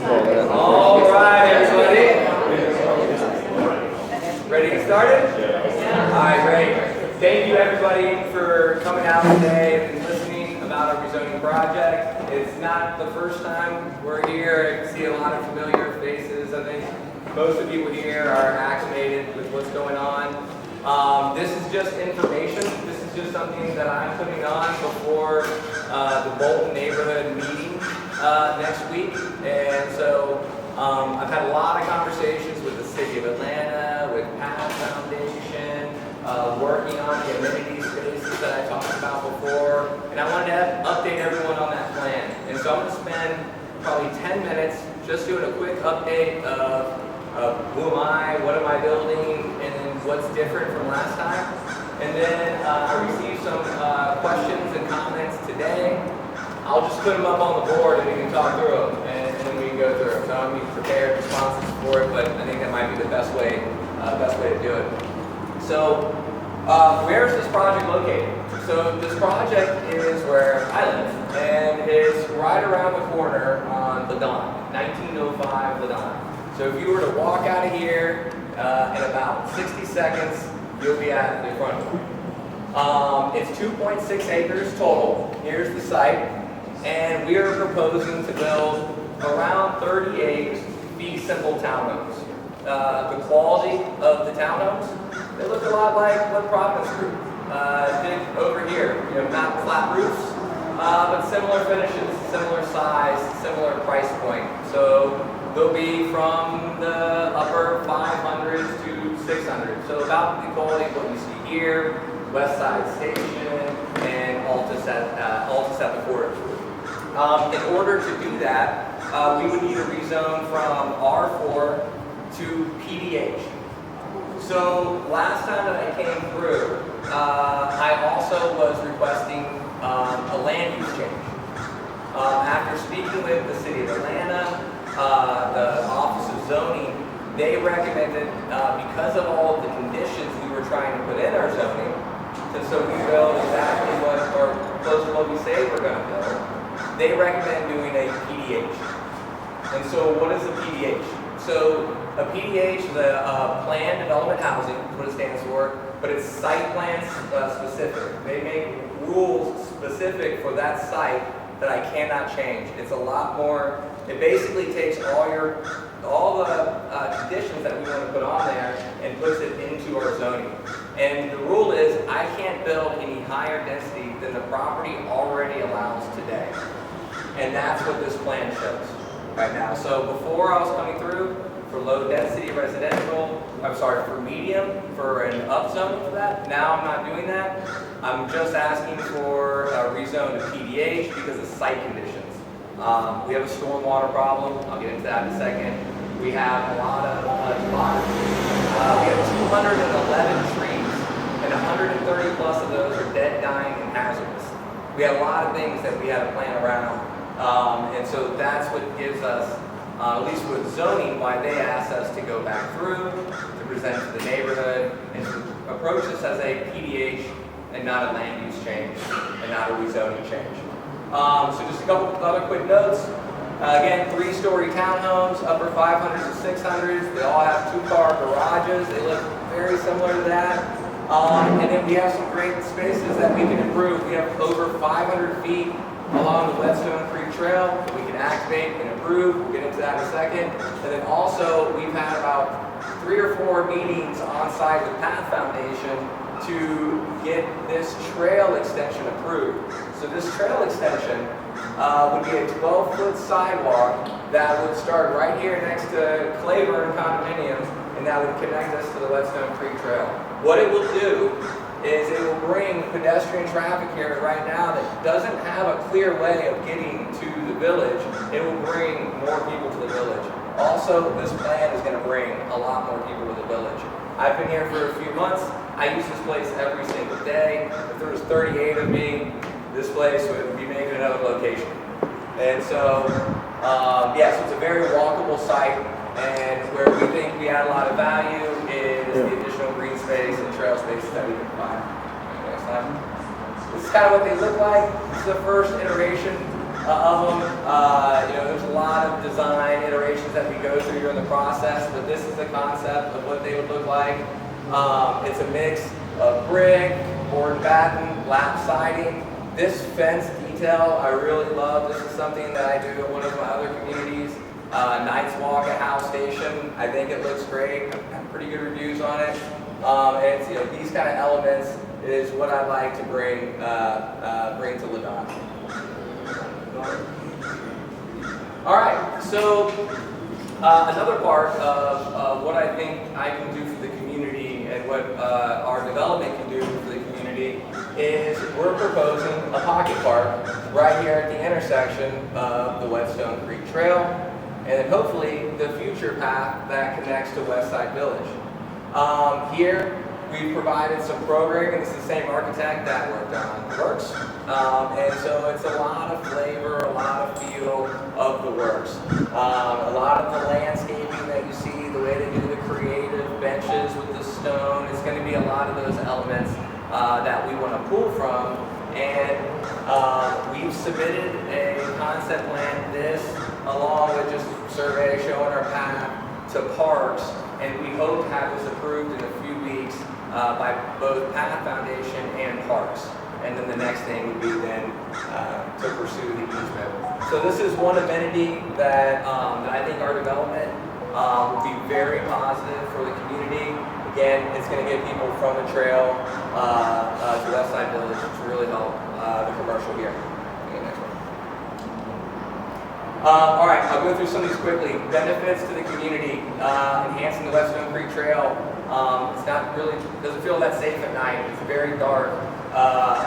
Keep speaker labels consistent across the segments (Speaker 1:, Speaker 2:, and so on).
Speaker 1: All right, everybody. Ready to get started? All right, great. Thank you, everybody, for coming out today and listening about our rezoning project. It's not the first time we're here. I see a lot of familiar faces. I think most of you here are acclimated with what's going on. This is just information. This is just something that I'm putting on before the Bolton neighborhood meeting next week. And so I've had a lot of conversations with the City of Atlanta, with Path Foundation, working on the amenity spaces that I talked about before. And I wanted to update everyone on that plan. And so I'm going to spend probably 10 minutes just doing a quick update of who am I, what am I building, and then what's different from last time. And then I received some questions and comments today. I'll just put them up on the board and we can talk through them, and then we can go through them. So I don't need prepared responses for it, but I think that might be the best way to do it. So where is this project located? So this project is where I live, and it's right around the corner on Ladon, 1905 Ladon. So if you were to walk out of here in about 60 seconds, you'll be at the front door. It's 2.6 acres total. Here's the site. And we are proposing to build around 38 fee simple townhomes. The quality of the townhomes, they look a lot like what Providence Group did over here. You know, not flat roofs, but similar finishes, similar size, similar price point. So they'll be from the upper 500s to 600. So about the quality of what you see here, Westside Station, and Altus at the quarter. In order to do that, we would need a rezone from R4 to PDH. So last time that I came through, I also was requesting a land use change. After speaking with the City of Atlanta, the Office of Zoning, they recommended, because of all of the conditions we were trying to put in our zoning, so we build exactly what, or close to what we say we're going to build, they recommend doing a PDH. And so what is a PDH? So a PDH is a planned development housing, is what it stands for, but it's site plan specific. They make rules specific for that site that I cannot change. It's a lot more, it basically takes all the conditions that we want to put on there and puts it into our zoning. And the rule is I can't build any higher density than the property already allows today. And that's what this plan shows right now. So before I was coming through for low density residential, for medium, for an upzone for that. Now I'm not doing that. I'm just asking for a rezone to PDH because of site conditions. We have a stormwater problem. I'll get into that in a second. We have a lot of we have 211 trees, and 130 plus of those are dead, dying, and hazardous. We have a lot of things that we had to plan around, and so that's what gives us, at least with zoning, why they asked us to go back through, to present to the neighborhood, and to approach this as a PDH and not a land use change, and not a rezoning change. So just a couple other quick notes. Again, 3-story townhomes, upper 500s to 600s. They all have 2-car garages. They look very similar to that. And then we have some great spaces that we can improve. We have over 500 feet along the Whetstone Creek Trail that we can activate and improve. We'll get into that in a second. And then also, we've had about 3 or 4 meetings on site with Path Foundation to get this trail extension approved. So this trail extension would be a 12-foot sidewalk that would start right here next to Claiborne condominiums, and that would connect us to the Whetstone Creek Trail. What it will do is it will bring pedestrian traffic here right now that doesn't have a clear way of getting to the village. It will bring more people to the village. Also, this plan is going to bring a lot more people to the village. I've been here for a few months. I use this place every single day. If there was 38 of me, this place would be making another location. And so, so it's a very walkable site, and where we think we add a lot of value is the additional green space and trail spaces that we can provide. Next slide. This is kind of what they look like. This is the first iteration of them. There's a lot of design in the process, but this is the concept of what they would look like. It's a mix of brick, board and batten, lap siding. This fence detail I really love. This is something that I do at one of my other communities. Night's Walk at House Station. I think it looks great. I have pretty good reviews on it. And it's, these kind of elements is what I like to bring to Ladon. All right, so another part of what I think I can do for the community and what our development can do for the community is we're proposing a pocket park right here at the intersection of the Whetstone Creek Trail and hopefully the future path that connects to Westside Village. Here we've provided some programming. It's the same architect that worked on Works. And so it's a lot of flavor, a lot of feel of the Works. A lot of the landscaping that you see, the way they do the creative benches with the stone, it's going to be a lot of those elements that we want to pull from. And we've submitted a concept plan, this along with just a survey showing our path to parks. And we hope to have this approved in a few weeks by both Path Foundation and Parks. And then the next thing would be then to pursue the easement. So this is one amenity that I think our development will be very positive for the community. Again, it's going to get people from the trail to Westside Village to really help the commercial here. All right, I'll go through some of these quickly. Benefits to the community, enhancing the Whetstone Creek Trail. It's not really, doesn't feel that safe at night. It's very dark.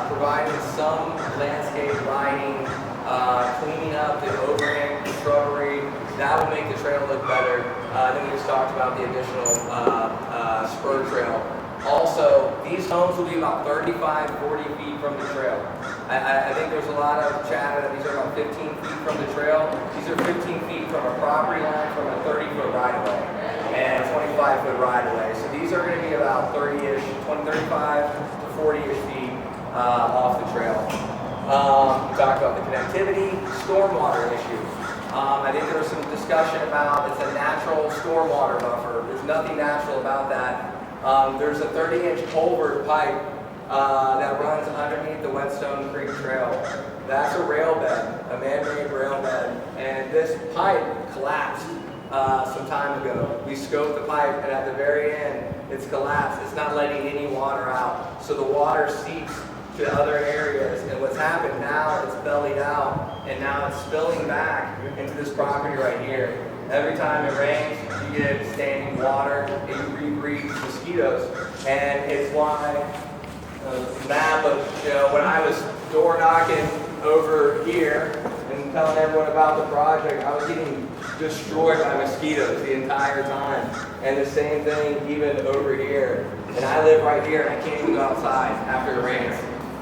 Speaker 1: Providing some landscape lighting, cleaning up the overhang, the shrubbery. That will make the trail look better. Then we just talked about the additional spur trail. Also, these homes will be about 35, 40 feet from the trail. I think there's a lot of chatter that these are about 15 feet from the trail. These are 15 feet from a property line from a 30-foot right-of-way and 25-foot right-of-way. So these are going to be about 30-ish, 35 to 40-ish feet off the trail. We talked about the connectivity, stormwater issue. I think there was some discussion about it's a natural stormwater buffer. There's nothing natural about that. There's a 30-inch culvert pipe that runs underneath the Whetstone Creek Trail. That's a rail bed, a man-made rail bed, and this pipe collapsed some time ago. We scoped the pipe, and at the very end, it's collapsed. It's not letting any water out, so the water seeps to other areas, and what's happened now, it's bellied out, and now it's spilling back into this property right here. Every time it rains, you get standing water, and you rebreathe mosquitoes, and it's why the map of, when I was door knocking over here and telling everyone about the project, I was getting destroyed by mosquitoes the entire time. And the same thing even over here. And I live right here, and I can't even go outside after it rains.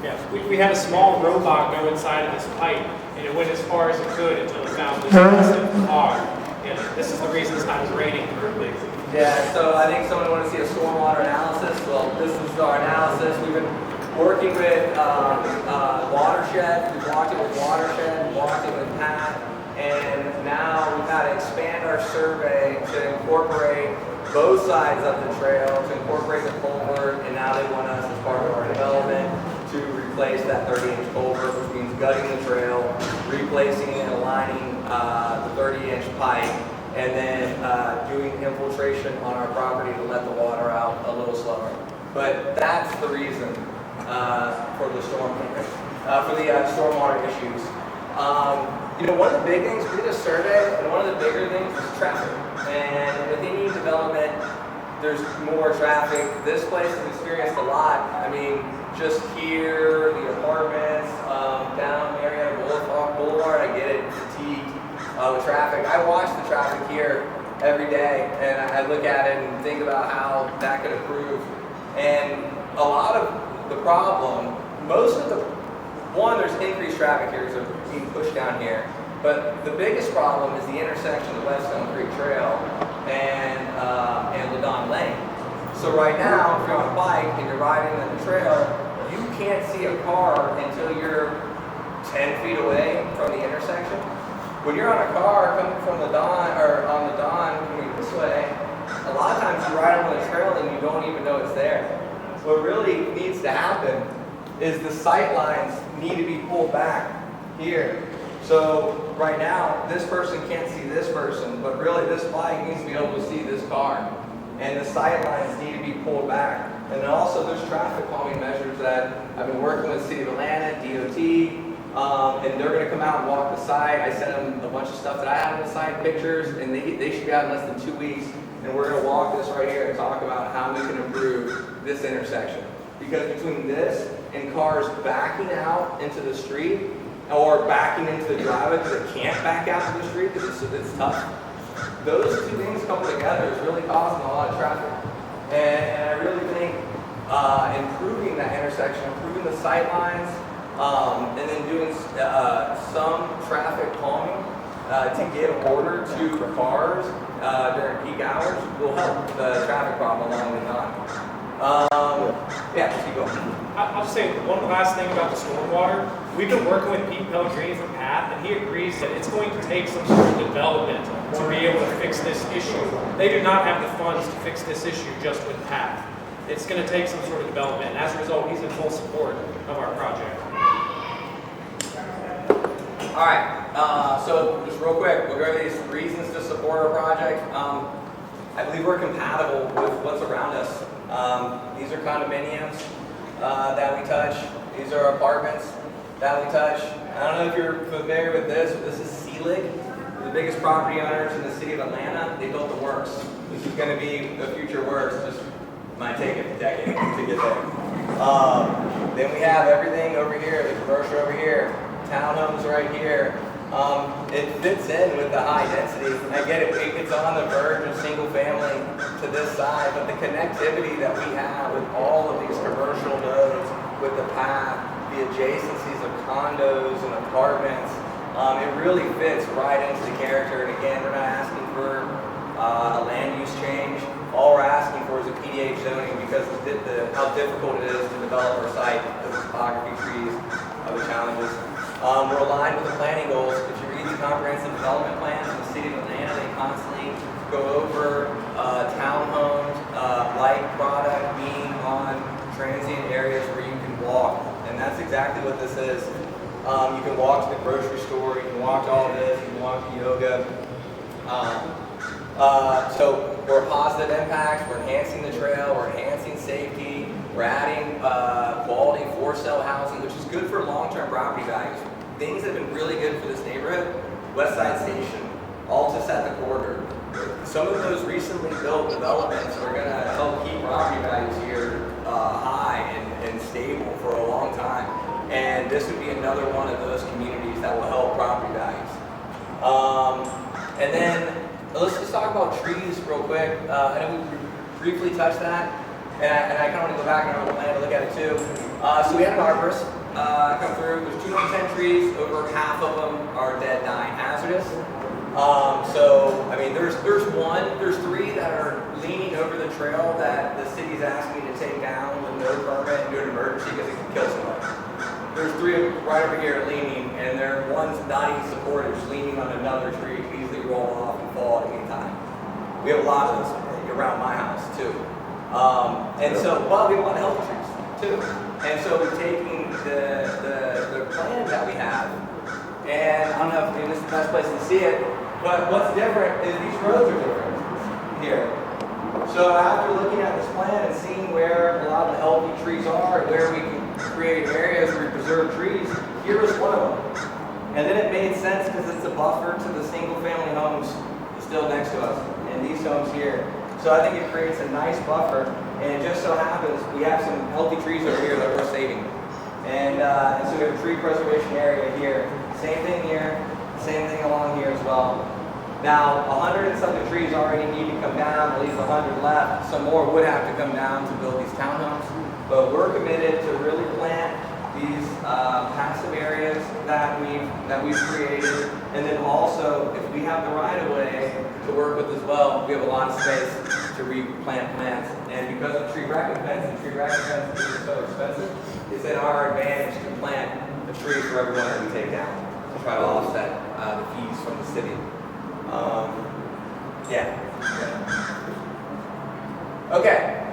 Speaker 2: Yeah, we had a small robot go inside of this pipe, and it went as far as it could until it found this massive car. And this is the reason it's not raining correctly.
Speaker 1: Yeah, so I think someone wanted to see a stormwater analysis. Well, this is our analysis. We've been working with Watershed. We've walked it with Watershed, we walked it with Pat, and now we've got to expand our survey to incorporate both sides of the trail, to incorporate the culvert, and now they want us as part of our development to replace that 30-inch culvert, which means gutting the trail, replacing and aligning the 30-inch pipe, and then doing infiltration on our property to let the water out a little slower. But that's the reason for the stormwater issues. One of the big things, we did a survey, and one of the bigger things is traffic. And with any development, there's more traffic. This place has experienced a lot. I mean, just here, the apartments, down Marietta Boulevard, I get it, fatigued with traffic. I watch the traffic here every day, and I look at it and think about how that could improve. And a lot of the problem, there's increased traffic here, so being pushed down here. But the biggest problem is the intersection of Whetstone Creek Trail and Ladon Lane. So right now, if you're on a bike and you're riding on the trail, you can't see a car until you're 10 feet away from the intersection. when you're on a car coming from the Don, or on the Don coming this way, a lot of times you ride on the trail and you don't even know it's there. What really needs to happen is the sight lines need to be pulled back here. So right now, this person can't see this person, but really this bike needs to be able to see this car. And the sight lines need to be pulled back. And then also there's traffic calming measures that I've been working with City of Atlanta, DOT, and they're going to come out and walk the site. I sent them a bunch of stuff that I have on the site, pictures, and they should be out in less than 2 weeks. And we're going to walk this right here and talk about how we can improve this intersection. Because between this and cars backing out into the street or backing into the driveway because they can't back out to the street because it's tough, those two things coupled together is really causing a lot of traffic. And I really think improving that intersection, improving the sight lines, and then doing some traffic calming to give order to cars during peak hours will help the traffic problem along the time. Yeah, just keep going.
Speaker 2: I'll just say one last thing about the stormwater. We've been working with Pete Pellegrini from PATH, and he agrees that it's going to take some sort of development to be able to fix this issue. They do not have the funds to fix this issue just with PATH. It's going to take some sort of development, and as a result, he's in full support of our project.
Speaker 1: All right, so just real quick, we'll go over these reasons to support our project. I believe we're compatible with what's around us. These are condominiums that we touch. These are apartments that we touch. I don't know if you're familiar with this, but this is Seelig, the biggest property owners in the city of Atlanta. They built the works. This is going to be the future works. Just might take a decade to get there. Then we have everything over here, the commercial over here, townhomes right here. It fits in with the high density. I get it, it's on the verge of single family to this side, but the connectivity that we have with all of these commercial nodes, with the path, the adjacencies of condos and apartments, it really fits right into the character. And again, we're not asking for a land use change. All we're asking for is a PDH zoning because of how difficult it is to develop our site, the topography, trees, other challenges. We're aligned with the planning goals. If you read the comprehensive development plans in the city of Atlanta, they constantly go over townhomes, light product being on transient areas where you can walk. And that's exactly what this is. You can walk to the grocery store, you can walk to all of this, you can walk to yoga. So we're positive impacts, we're enhancing the trail, we're enhancing safety, we're adding quality for-sale housing, which is good for long-term property values. Things that have been really good for this neighborhood, Westside Station, Altus at the corridor. Some of those recently built developments are going to help keep property values here high and stable for a long time. And this would be another one of those communities that will help property values. And then let's just talk about trees real quick. I know we briefly touched that, and I kind of want to go back and on the plan to look at it too. So we had an arborist come through. There's 210 trees. Over half of them are dead, dying, hazardous. So I mean, there's three that are leaning over the trail that the city's asked me to take down with no permit and do an emergency because it can kill somebody. There's three right over here leaning, and one's not even supported, just leaning on another tree, can easily roll off and fall at any time. We have a lot of those around my house too. And so, well, we have a lot of healthy trees too. And so we're taking the plan that we have, and I don't know if this is the best place to see it, but what's different is these roads are different here. So after looking at this plan and seeing where a lot of the healthy trees are, where we can create areas where we preserve trees, here was one of them. And then it made sense because it's a buffer to the single family homes still next to us, and these homes here. So I think it creates a nice buffer, and it just so happens we have some healthy trees over here that we're saving. And so we have a tree preservation area here. Same thing here, same thing along here as well. Now, 100 and something trees already need to come down, at least 100 left. Some more would have to come down to build these townhomes. But we're committed to really plant these passive areas that we've created. And then also, if we have the right of way to work with as well, we have a lot of space to replant plants. And because of tree recompense, and tree recompense is so expensive, it's in our advantage to plant a tree for every one that we take down to try to offset the fees from the city. Yeah. Okay,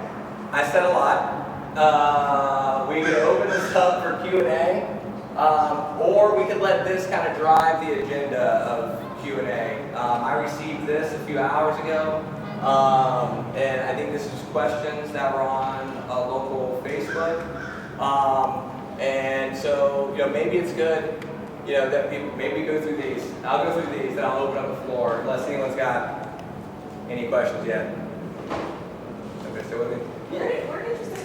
Speaker 1: I said a lot. We could open this up for Q&A, or we could let this kind of drive the agenda of Q&A. I received this a few hours ago, and I think this is questions that were on a local Facebook. And so, maybe it's good, that people maybe go through these. I'll go through these, and I'll open up the floor, unless anyone's got any questions yet. Okay, stay with me.
Speaker 3: Where did you say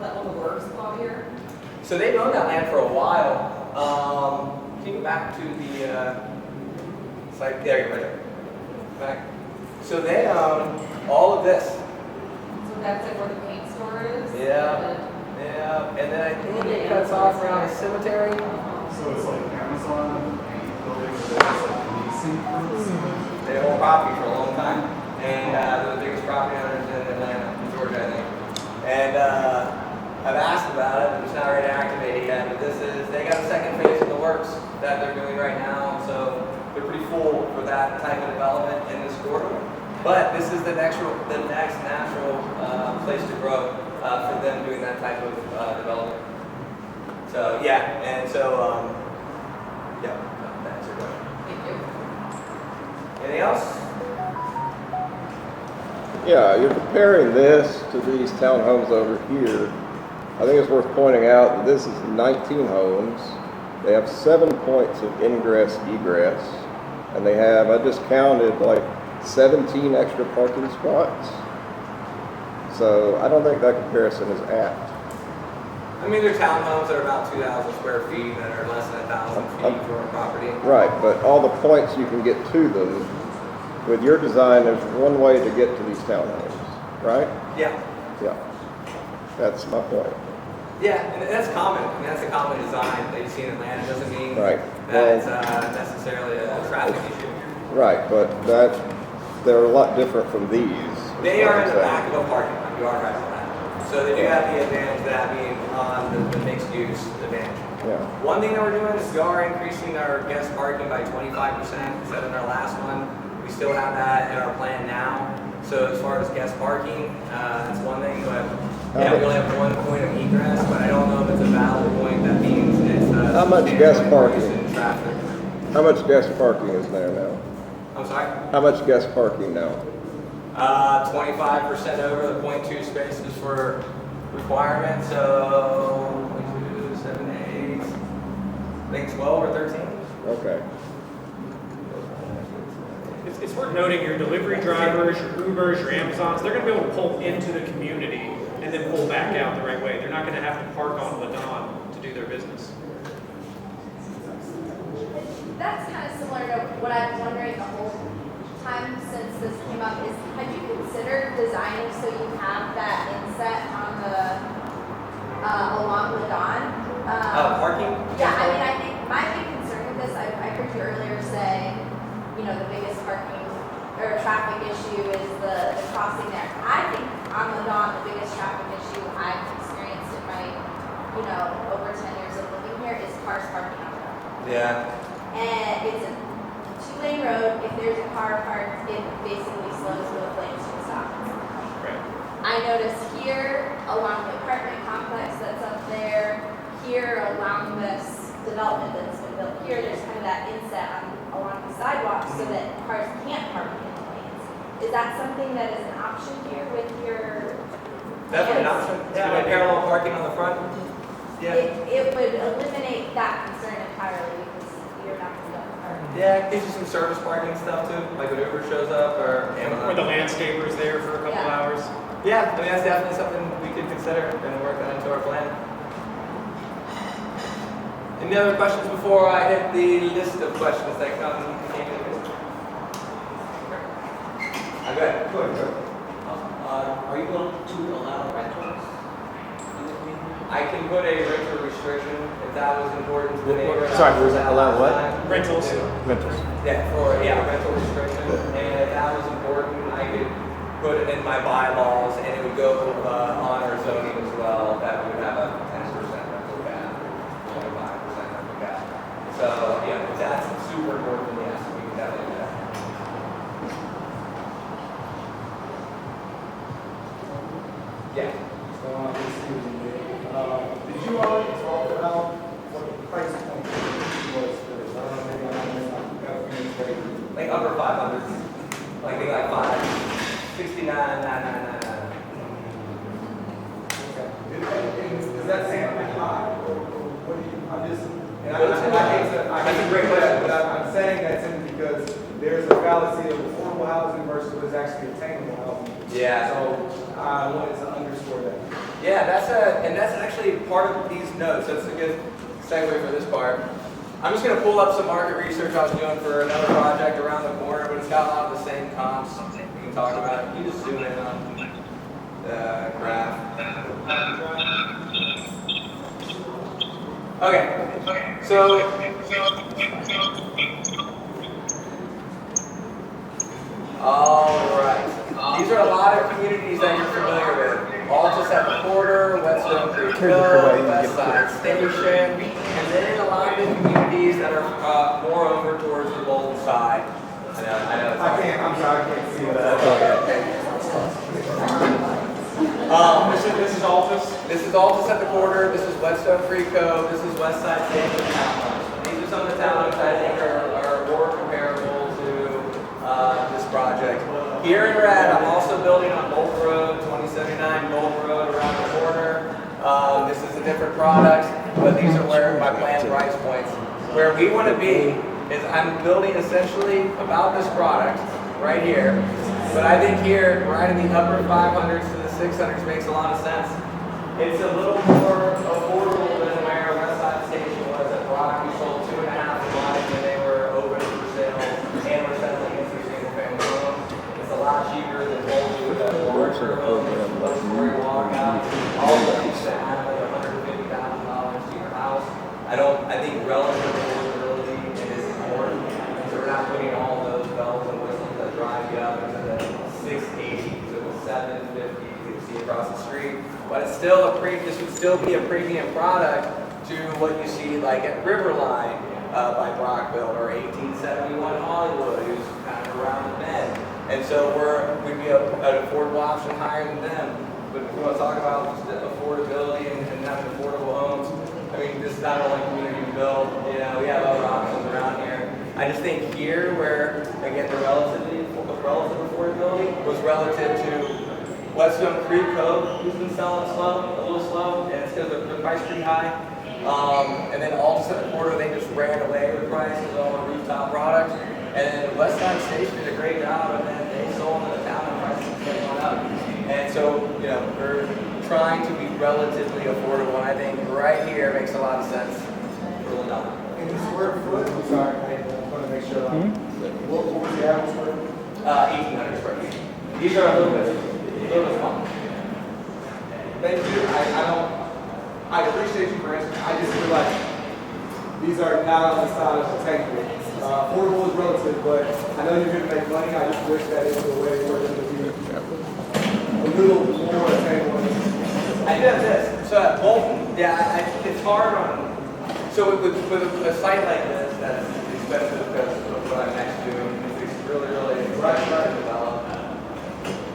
Speaker 3: that little works out here?
Speaker 1: So they've owned that land for a while. Can you go back to the site? There you go, right there. Back. So they own all of this.
Speaker 3: So that's like where the paint store is?
Speaker 1: Yeah. Yeah. And then I think it cuts off around the cemetery.
Speaker 4: So it's like Amazon building that is like leasing for
Speaker 1: They own property for a long time. And they're the biggest property owners in Atlanta, Georgia, I think. And I've asked about it, but it's not ready to activate it yet. But they got a second phase of the works that they're doing right now. And so they're pretty full for that type of development in this corridor. But this is the next natural place to grow for them doing that type of development. So yeah, and so yeah, that's your question.
Speaker 3: Thank you.
Speaker 1: Anything else?
Speaker 5: Yeah, you're comparing this to these townhomes over here. I think it's worth pointing out that this is 19 homes. They have 7 points of ingress, egress, and they have, I just counted, like 17 extra parking spots. So I don't think that comparison is apt.
Speaker 1: I mean, they're townhomes that are about 2,000 square feet that are less than 1,000 feet for a property.
Speaker 5: Right, but all the points you can get to them, with your design, there's one way to get to these townhomes, right?
Speaker 1: Yeah.
Speaker 5: Yeah, that's my point.
Speaker 1: Yeah, and that's common. I mean, that's a common design that you see in Atlanta. It doesn't mean
Speaker 5: Right.
Speaker 1: that it's necessarily a traffic issue.
Speaker 5: Right, but they're a lot different from these.
Speaker 1: They are in the back of a parking lot. You are right on that. So they do have the advantage of that being on the mixed use advantage.
Speaker 5: Yeah.
Speaker 1: One thing that we're doing is we are increasing our guest parking by 25% instead of our last one. We still have that in our plan now. So as far as guest parking, that's one thing, but yeah, we only have 1 point of egress, but I don't know if it's a valid point. That means it's
Speaker 5: How much guest parking?
Speaker 1: in traffic.
Speaker 5: How much guest parking is there now?
Speaker 1: I'm sorry?
Speaker 5: How much guest parking now?
Speaker 1: 25% over the 0.2 spaces for requirement, so 2, 7, 8, I think 12 or 13.
Speaker 5: Okay.
Speaker 2: It's worth noting your delivery drivers, your Ubers, your Amazons, they're going to be able to pull into the community and then pull back out the right way. They're not going to have to park on Ladon to do their business.
Speaker 6: That's kind of similar to what I've been wondering the whole time since this came up is, have you considered designing so you have that inset on the, along the Don?
Speaker 1: Parking?
Speaker 6: Yeah, I mean, I think my big concern with this, I heard you earlier say, the biggest parking or traffic issue is the crossing there. I think on the Don, the biggest traffic issue I've experienced in my, over 10 years of living here is cars parking on the Don.
Speaker 1: Yeah.
Speaker 6: And it's a 2-lane road. If there's a car parked, it basically slows both lanes to a stop.
Speaker 2: Right.
Speaker 6: I notice here along the apartment complex that's up there, here along this development that's been built here, there's kind of that inset along the sidewalk so that cars can't park in the lanes. Is that something that is an option here with your?
Speaker 1: Definitely an option. Yeah, parallel parking on the front. Yeah.
Speaker 6: It would eliminate that concern entirely because you're not going to park.
Speaker 1: Yeah, it gives you some service parking stuff too, like when Uber shows up or Amazon.
Speaker 2: Or the landscaper's there for a couple
Speaker 6: Yeah.
Speaker 2: hours.
Speaker 1: Yeah, I mean, that's definitely something we could consider and work that into our plan. Any other questions before I hit the list of questions that came in? Go ahead.
Speaker 7: Are you going to allow rentals in the community?
Speaker 1: I can put a rental restriction if that was important to the neighborhood.
Speaker 8: Sorry, allow what?
Speaker 2: Rentals.
Speaker 8: Rentals.
Speaker 1: Rental restriction. And if that was important, I could put it in my bylaws and it would go on our zoning as well, that we would have a 10% rental cap, 25% rental cap. So, yeah, if that's super like upper 500s, like maybe like 569,999.
Speaker 4: Is that saying pretty high? Or what do you, I'm just, and I
Speaker 1: That's
Speaker 4: hate
Speaker 1: a
Speaker 4: to
Speaker 1: great
Speaker 4: bring that,
Speaker 1: question.
Speaker 4: but I'm saying that simply because there's a fallacy of affordable housing versus what is actually attainable housing.
Speaker 1: Yeah.
Speaker 4: So I wanted to underscore that.
Speaker 1: Yeah, that's actually part of these notes. That's a good segue for this part. I'm just going to pull up some market research I was doing for another project around the corner, but it's got a lot of the same comps we can talk about. You just zoom in on the graph. Okay, so all right. These are a lot of communities that you're familiar with. Altus at the Quarter, Whetstone Creek Trail, Westside Station, and then a lot of the communities that are more over towards the Bolton side. I know.
Speaker 4: I'm sorry, I can't see that.
Speaker 2: This is Altus.
Speaker 1: This is Altus at the Quarter, this is Whetstone Creek Cove, this is Westside Station Townhomes. These are some of the townhomes I think are more comparable to this project. Here in red, I'm also building on Bolt Road, 2079 Bolt Road around the corner. This is a different product, but these are where my planned price points. Where we want to be is I'm building essentially about this product right here. But I think here, right in the upper 500s to the 600s makes a lot of sense. It's a little more affordable than where Westside Station was at Brock. We sold 2.5 lots and they were open for sale and we're settling into single family homes. It's a lot cheaper than Bolton with a larger home, low-story walkout. All of these that have like $150,000 to your house. I think relative affordability is important. So we're not putting all those bells and whistles that drive you up into the 680s or the 750s you see across the street. But it's still this would still be a premium product to what you see like at Riverline by Brockville or 1871 Hollywood, who's kind of around the bend. And so we'd be an affordable option higher than them. But if we want to talk about just the affordability and having affordable homes, I mean, this is not only community built, we have other options around here. I just think here where, again, the relative affordability was relative to Whetstone Creek Cove, who's been selling a little slow, and it's because the price pretty high. And then Altus at the Quarter, they just ran away with prices on a rooftop product. And then Westside Station did a great job, and then they sold in the town and prices kept going up. And so, we're trying to be relatively affordable, and I think right here makes a lot of sense for Ladonna.
Speaker 4: In the square foot, I'm sorry, I want to make sure. What was the average square foot?
Speaker 1: 1,800 square feet. These are a little bit small.
Speaker 4: Thank you. I appreciate you for answering. I just feel like these are not on the side of attainable. Affordable is relative, but I know you're going to make money. I just wish that it was a way for them to be a little more attainable.
Speaker 1: I do have this. So at Bolton, it's hard on. So with a site like this, that's expensive because of what I'm next to, it's really right to develop.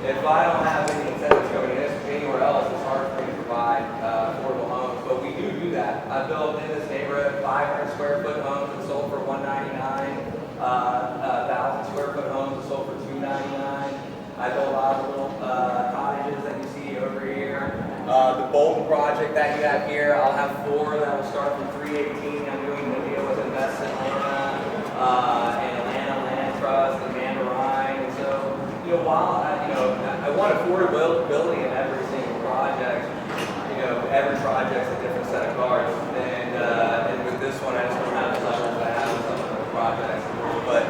Speaker 1: If I don't have any incentives going anywhere else, it's hard for me to provide affordable homes. But we do that. I built in this neighborhood 500 square foot homes that sold for $199, 1,000 square foot homes that sold for $299. I built a lot of little cottages that you see over here. The Bolton project that you have here, I'll have 4 that will start from $318. I'm doing the deal with Invest Atlanta and Atlanta Land Trust and Mandarine. And so, while I want affordability in every single project, every project's a different set of cards. And with this one, I just don't have the leverage that I have with some of the projects. But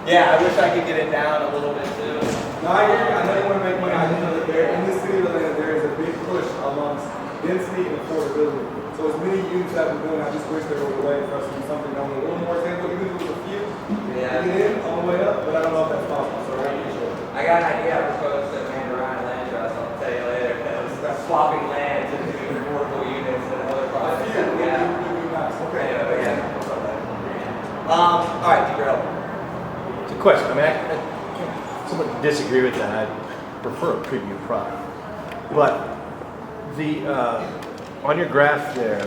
Speaker 1: yeah, I wish I could get it down a little bit too.
Speaker 4: No, I hear you. I know you want to make money. I just know that in this city of Atlanta, there is a big push amongst density and affordability. So as many units that we're doing, I just wish there was a way for us to do something that was a little more attainable. Even if it was a few, get in on the way up, but I don't know if that's possible. So I appreciate it.
Speaker 1: I got an idea I proposed at Mandarine Land Trust, I'll tell you later, because swapping land into affordable units and other projects that we have.
Speaker 4: Okay.
Speaker 1: All right, T-Rail.
Speaker 8: It's a question. I mean, I somewhat disagree with that. I prefer a premium product. But the on your graph there,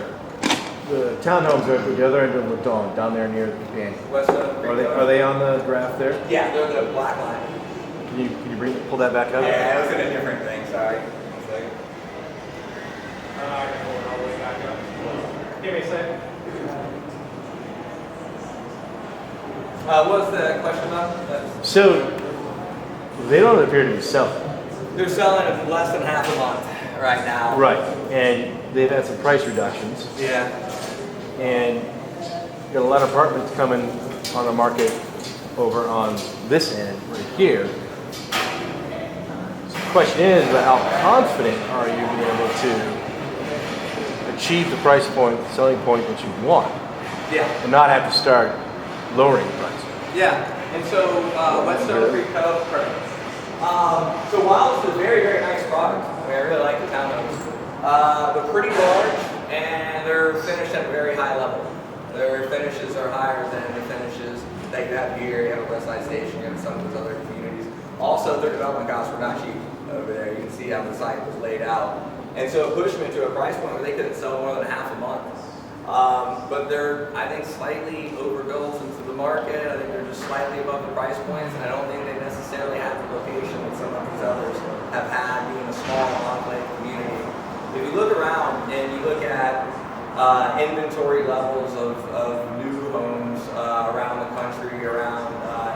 Speaker 8: the townhomes are at the other end of Ladon, down there near the companion.
Speaker 1: Whetstone Creek Trail.
Speaker 8: Are they on the graph there?
Speaker 1: Yeah, they're the black line.
Speaker 8: Can you pull that back up?
Speaker 1: Yeah, it was in a different thing, sorry. One second.
Speaker 2: I can hold it all the way back up. Give me a second.
Speaker 1: What was the question about?
Speaker 8: So, they don't appear to be selling.
Speaker 1: They're selling it less than half a month right now.
Speaker 8: Right, and they've had some price reductions,
Speaker 1: Yeah.
Speaker 8: and you got a lot of apartments coming on the market over on this end, right here. So the question is, how confident are you being able to achieve the price point, selling point that you want,
Speaker 1: Yeah.
Speaker 8: and not have to start lowering the price?
Speaker 1: Yeah. And so, Whetstone Creek Trail. So while it's a very, very nice product, I mean, I really like the Townhomes. They're pretty large and they're finished at a very high level. Their finishes are higher than the finishes that you have here. You have a Westside station, you have some of those other communities. Also, their development costs were not cheap over there. You can see how the site was laid out. And so it pushed them to a price point where they couldn't sell more than half a month. But they're, I think, slightly overbuilt into the market. I think they're just slightly above the price points, and I don't think they necessarily have the location that some of these others have had, being a small enclave community. If you look around and you look at inventory levels of new homes around the country, around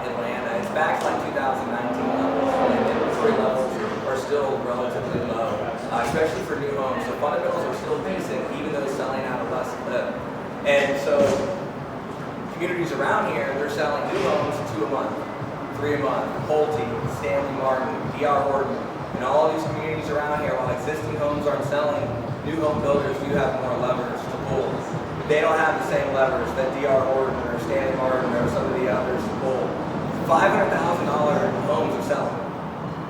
Speaker 1: Atlanta, it's back to like 2019 levels, and inventory levels are still relatively low, especially for new homes. The fundamentals are still decent, even though selling out of less clip. And so communities around here, they're selling new homes 2 a month, 3 a month, Pulte, Stanley Martin, D.R. Horton, and all these communities around here, while existing homes aren't selling, new home builders do have more levers to pull. They don't have the same levers that D.R. Horton or Stanley Martin or some of the others pull. $500,000 homes are selling.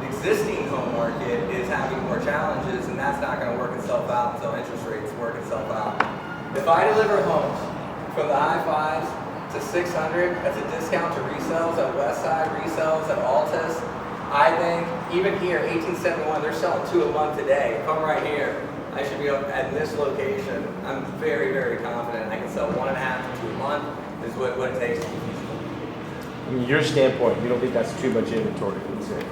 Speaker 1: The existing home market is having more challenges, and that's not going to work itself out until interest rates work itself out. If I deliver homes from the high fives to 600, that's a discount to resales at Westside, resales at Altus. I think even here, 1871, they're selling 2 a month today. If I'm right here, I should be up at this location. I'm very, very confident I can sell 1.5 to 2 a month is what it takes to be feasible.
Speaker 8: From your standpoint, you don't think that's too much inventory, let's say?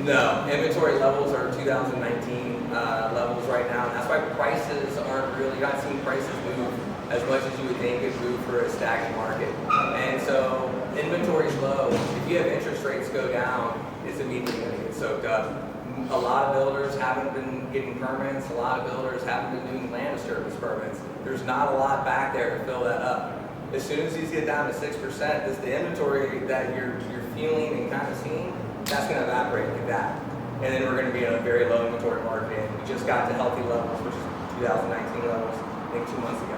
Speaker 1: No, inventory levels are 2019 levels right now. And that's why prices aren't really, you're not seeing prices move as much as you would think it'd move for a stagnant market. And so inventory is low. If you have interest rates go down, it's immediately going to get soaked up. A lot of builders haven't been getting permits. A lot of builders haven't been doing land disturbance permits. There's not a lot back there to fill that up. As soon as these get down to 6%, the inventory that you're feeling and kind of seeing, that's going to evaporate like that. And then we're going to be in a very low inventory market. And we just got to healthy levels, which is 2019 levels, I think 2 months ago.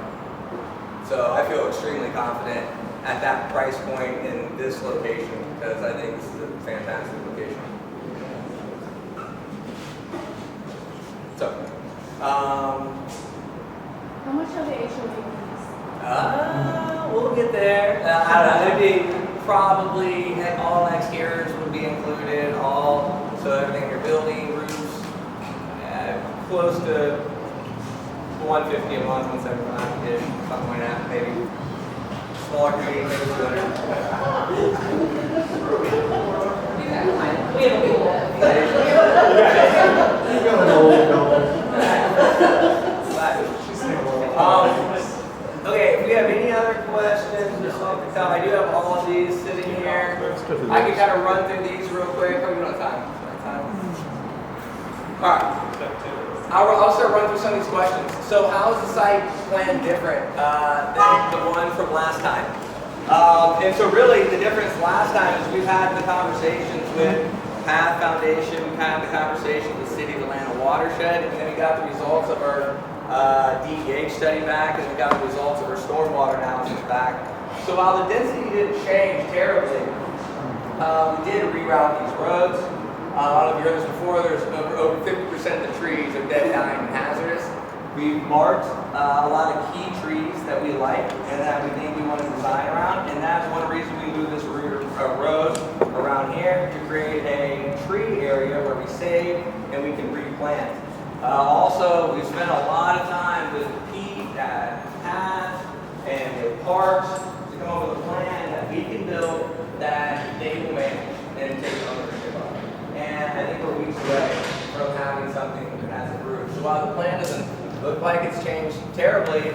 Speaker 1: So I feel extremely confident at that price point in this location because I think this is a fantastic location. So,
Speaker 6: How much are the HOA fees?
Speaker 1: we'll get there. I don't know, it'd be probably all exteriors would be included, so everything you're building, roofs, close to 150 a month, 175-ish, something like that, maybe. Smaller community, maybe 200.
Speaker 3: We have a pool.
Speaker 1: Okay, if we have any other questions, just let me tell. I do have all of these sitting here. I can kind of run through these real quick. Oh, you don't have time. All right. I'll start running through some of these questions. So how is the site plan different than the one from last time? And so really the difference last time is we've had the conversations with Path Foundation, we've had the conversations with City of Atlanta Watershed, and then we got the results of our DEH study back, and we got the results of our stormwater analysis back. So while the density didn't change terribly, we did reroute these roads. A lot of you heard this before, there's over 50% of the trees are dead, dying, and hazardous. We've marked a lot of key trees that we like and that we think we want to design around, and that's one reason we moved this road around here to create a tree area where we save and we can replant. Also, we spent a lot of time with Pete at Path So while the plan doesn't look like it's changed terribly,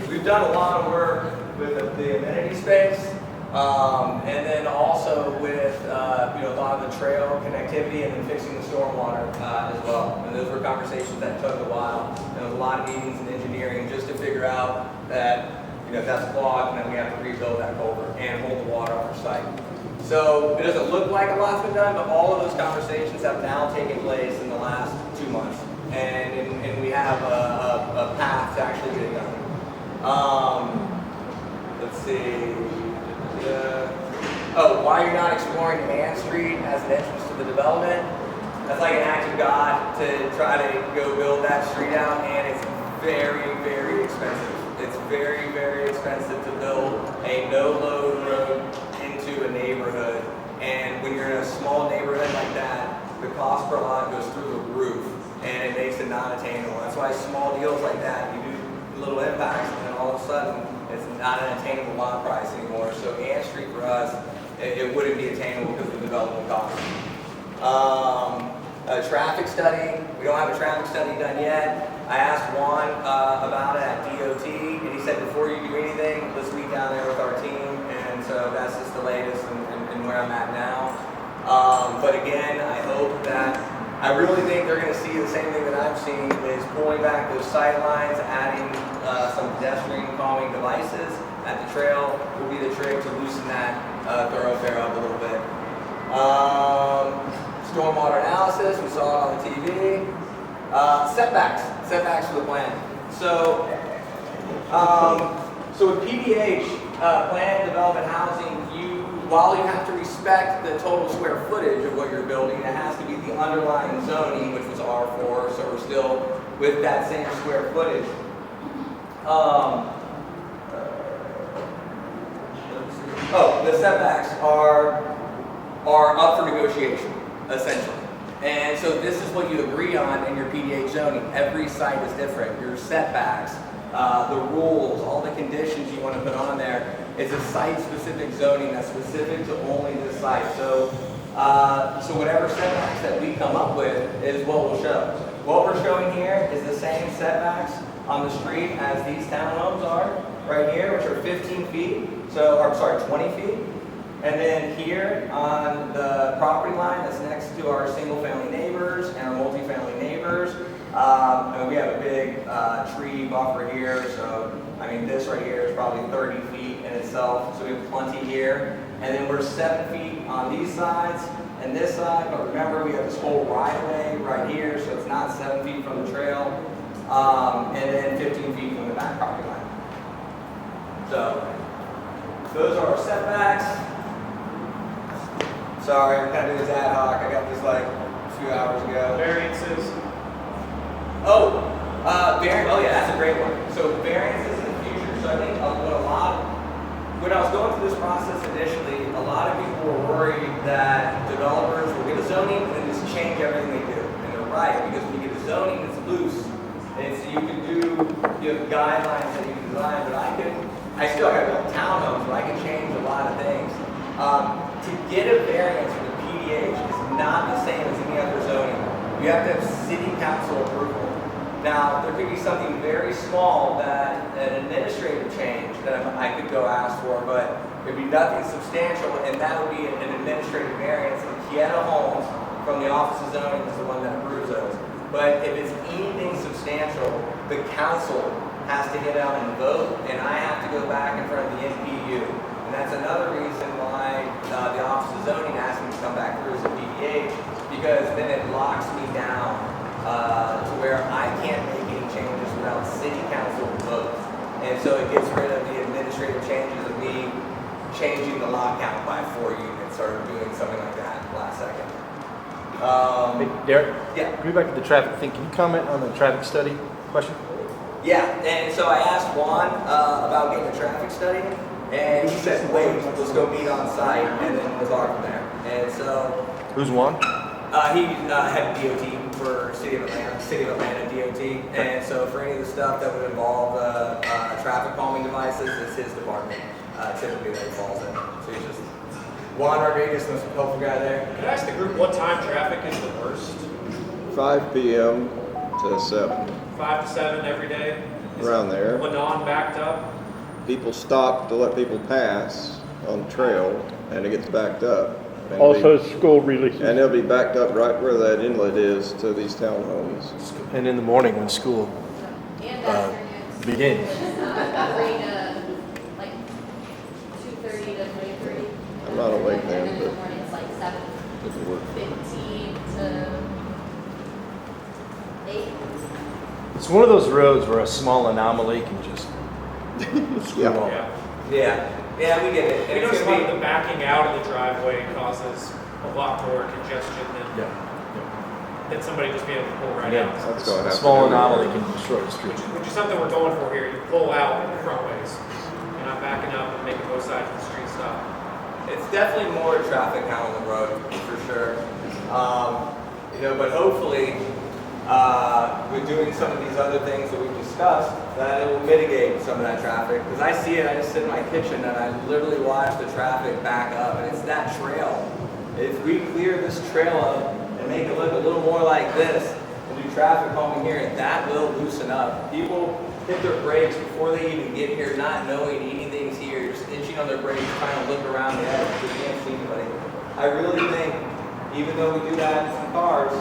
Speaker 1: we've done a lot of work with the amenity space, and then also with a lot of the trail connectivity and then fixing the stormwater as well. And those were conversations that took a while. There was a lot of meetings in engineering just to figure out that if that's clogged, then we have to rebuild that culvert and hold the water off our site. So it doesn't look like a lot's been done, but all of those conversations have now taken place in the last 2 months, and we have a path to actually get it done. Let's see. Oh, why you're not exploring Ann Street as an entrance to the development? That's like an act of God to try to go build that street out, and it's very, very expensive. It's very, very expensive to build a no-load road into a neighborhood, and when you're in a small neighborhood like that, the cost per lot goes through the roof, and it makes it not attainable. That's why small deals like that, you do little impacts, and then all of a sudden, it's not an attainable lot price anymore. So Ann Street for us, it wouldn't be attainable because of the development cost. A traffic study, we don't have a traffic study done yet. I asked Juan about it at DOT, and he said before you do anything, let's meet down there with our team, and so that's just the latest and where I'm at now. But again, I hope that, I really think they're going to see the same thing that I've seen, is pulling back those sightlines, adding some pedestrian calming devices at the trail will be the trick to loosen that thoroughfare up a little bit. Stormwater analysis, we saw it on the TV. Setbacks for the plan. So with PDH, planned development housing, while you have to respect the total square footage of what you're building, it has to be the underlying zoning, which was R4, so we're still with that same square footage. The setbacks are up for negotiation, essentially. And so this is what you agree on in your PDH zoning. Every site is different. Your setbacks, the rules, all the conditions you want to put on there. It's a site-specific zoning that's specific to only this site. So whatever setbacks that we come up with is what we'll show. What we're showing here is the same setbacks on the street as these townhomes are right here, which are 15 feet. 20 feet. And then here on the property line that's next to our single-family neighbors and our multi-family neighbors, and we have a big tree buffer here. So, I mean, this right here is probably 30 feet in itself. So we have plenty here. And then we're 7 feet on these sides and this side. But remember, we have this whole right-of-way right here, so it's not 7 feet from the trail. And then 15 feet from the back property line. So those are our setbacks. Sorry, we're kind of doing this ad hoc. I got this like a few hours ago.
Speaker 2: Variances.
Speaker 1: Oh yeah, that's a great one. So variances in the future. So I think when I was going through this process initially, a lot of people were worried that developers will get a zoning and then just change everything they do. And they're right, because when you get a zoning, it's loose. And so you have guidelines that you can design, but I still got to build townhomes, but I can change a lot of things. To get a variance from the PDH is not the same as any other zoning. You have to have city council approval. Now, there could be something very small that an administrative change that I could go ask for, but it'd be nothing substantial, and that would be an administrative variance. And Kieta Homes from the Office of Zoning is the one that approves those. But if it's anything substantial, the council has to get out and vote, and I have to go back in front of the NPU. And that's another reason why the Office of Zoning asked me to come back through as a PDH, because then it locks me down to where I can't make any changes without city council vote. And so it gets rid of the administrative changes of me changing the lot count by 4 units or doing something like that last second.
Speaker 8: Hey, Derek?
Speaker 1: Yeah.
Speaker 8: Going back to the traffic thing, can you comment on the traffic study question?
Speaker 1: Yeah, and so I asked Juan about getting a traffic study, and he said, wait, let's go meet on site, and then we'll talk from there. And so...
Speaker 8: Who's Juan?
Speaker 1: He had DOT for City of Atlanta DOT, and so for any of the stuff that would involve traffic calming devices, it's his department, typically that he falls in. So he's just Juan Rodriguez, most helpful guy there.
Speaker 2: Could I ask the group what time traffic is the worst?
Speaker 5: 5 p.m. to 7,
Speaker 2: 5 to 7 every day.
Speaker 5: around there.
Speaker 2: Ladon backed up.
Speaker 5: People stop to let people pass on the trail, and it gets backed up. And it'll
Speaker 9: Also,
Speaker 5: be-
Speaker 9: school releases.
Speaker 5: And it'll be backed up right where that inlet is to these townhomes.
Speaker 8: And in the morning when school
Speaker 6: And afternoons.
Speaker 8: begins.
Speaker 6: 3 to, like, 2:30 to 3:30.
Speaker 5: I'm not awake then,
Speaker 6: And then in the
Speaker 5: but-
Speaker 6: morning, it's like 7:15 to 8.
Speaker 8: It's one of those roads where a small anomaly can just screw
Speaker 5: Yeah.
Speaker 8: it all.
Speaker 2: Yeah.
Speaker 1: Yeah, we get it.
Speaker 2: We
Speaker 1: And
Speaker 2: know
Speaker 1: it's
Speaker 2: some of
Speaker 1: gonna
Speaker 2: the backing out of the driveway causes a lot more congestion
Speaker 8: Yeah.
Speaker 2: than somebody just being able to pull right
Speaker 8: Yeah.
Speaker 2: out.
Speaker 5: That's going to
Speaker 8: A
Speaker 5: happen.
Speaker 8: small
Speaker 5: everywhere.
Speaker 8: anomaly can destroy the street.
Speaker 2: Which is something we're going for here. You pull out front ways. You're not backing up and making both sides of the street stop.
Speaker 1: It's definitely more traffic out on the road, for sure. But hopefully, with doing some of these other things that we've discussed, that it will mitigate some of that traffic. Because I see it, I just sit in my kitchen and I literally watch the traffic back up, and it's that trail. If we clear this trail up and make it look a little more like this, and do traffic calming here, that will loosen up. People hit their brakes before they even get here, not knowing anything's here, just inching on their brakes, trying to look around the edge because you can't see anybody. I really think, even though we do that in some cars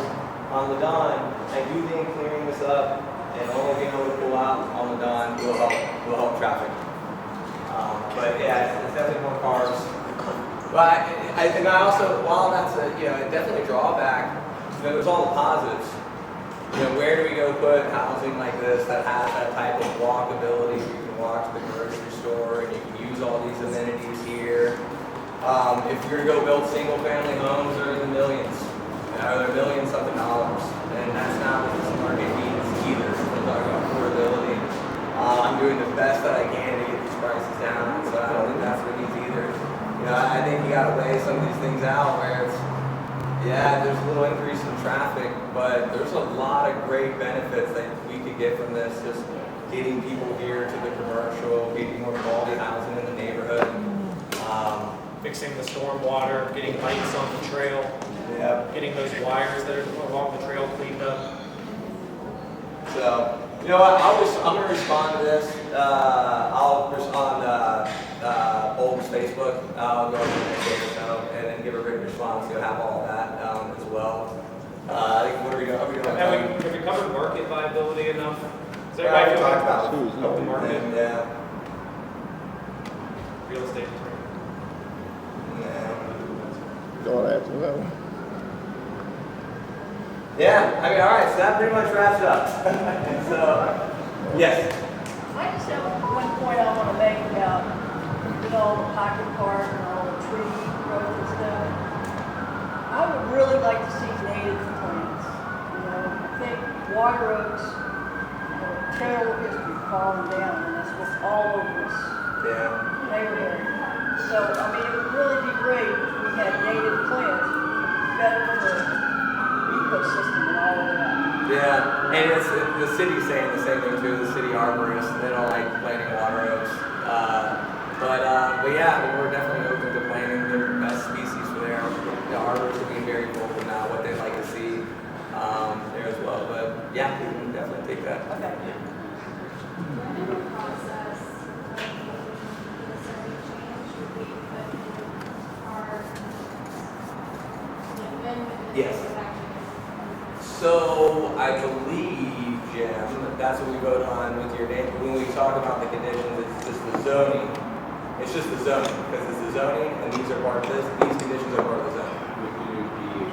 Speaker 1: on the dime, I do think clearing this up and only being able to pull out on the dime will help traffic. But yeah, it's definitely more cars. But and I also, while that's definitely a drawback, there's all the positives. Where do we go put housing like this that has that type of walkability? You can walk to the grocery store and you can use all these amenities here. If you're to go build single family homes, they're in the millions. They're million something dollars. And that's not what this market needs either. We're talking about affordability. I'm doing the best that I can to get these prices down, so I don't think that's what it needs either. I think you gotta weigh some of these things out where it's, yeah, there's a little increase in traffic, but there's a lot of great benefits that we could get from this, just getting people here to the commercial, getting more quality housing in the neighborhood.
Speaker 2: Fixing the stormwater, getting lights on the trail,
Speaker 1: Yeah.
Speaker 2: getting those wires that are along the trail cleaned up.
Speaker 1: So, you know what, I'm gonna respond to this. I'll respond Bolton's Facebook. I'll go on the next day or so and then give a written response. You'll have all of that as well. I think, what are we doing? Are we doing?
Speaker 2: Have we covered market viability enough? Does
Speaker 1: Yeah,
Speaker 2: everybody
Speaker 1: we
Speaker 2: feel
Speaker 1: talked
Speaker 2: like
Speaker 1: about
Speaker 2: the market,
Speaker 1: And, yeah.
Speaker 2: real estate?
Speaker 5: Don't have to know.
Speaker 1: Yeah, I mean, all right, so that pretty much wraps it up. So, yes.
Speaker 3: I just have one point I want to make about, the pocket park and all the tree growth and stuff. I would really like to see native plants. I think water oaks, trail history falling down, and that's what's all over this
Speaker 1: Yeah.
Speaker 3: neighborhood. So, I mean, it would really be great if we had native plants, better for the ecosystem and all of that.
Speaker 1: Yeah, and the city's saying the same thing too. The city arborists, they don't like planting water oaks. But yeah, I mean, we're definitely open to planting the best species for there. The arborists are being very vocal now what they'd like to see there as well. But yeah, we can definitely take that.
Speaker 3: Okay.
Speaker 6: When in the process of the zoning change, would we put our,
Speaker 1: Yes. So I believe, Jim, that's what we vote on with your name. When we talk about the conditions, it's just the zoning. It's just the zoning, because it's the zoning, and these are part of this. These conditions are part of the zoning.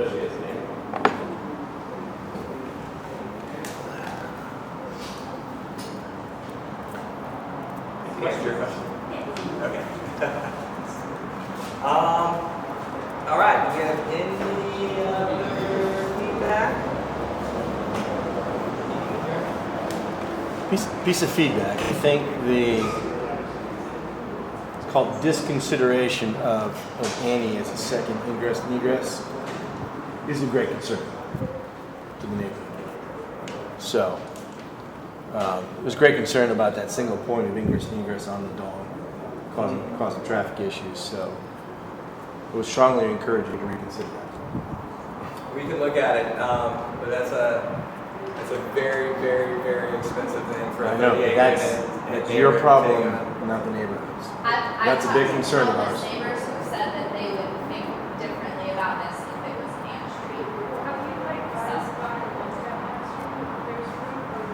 Speaker 8: especially as a neighbor.
Speaker 1: Answer your question. Okay. All right. Do we have any other feedback?
Speaker 8: Piece of feedback. I think it's called disconsideration of Annie as a second ingress and egress is a great concern to the neighborhood. So there's great concern about that single point of ingress and egress on the dog causing traffic issues. So I would strongly encourage you to reconsider that.
Speaker 1: We can look at it, but that's a very, very, very expensive thing for a
Speaker 8: I know, but
Speaker 1: 38
Speaker 8: that's
Speaker 1: unit
Speaker 8: your
Speaker 1: neighborhood
Speaker 8: problem,
Speaker 1: to take on.
Speaker 8: not the neighborhood's.
Speaker 6: I've
Speaker 8: That's a big
Speaker 6: talked to
Speaker 8: concern of
Speaker 6: countless
Speaker 8: ours.
Speaker 6: neighbors who said that they would think differently about this if it was Ann Street.
Speaker 9: How do you like classify what's down that street? There's room for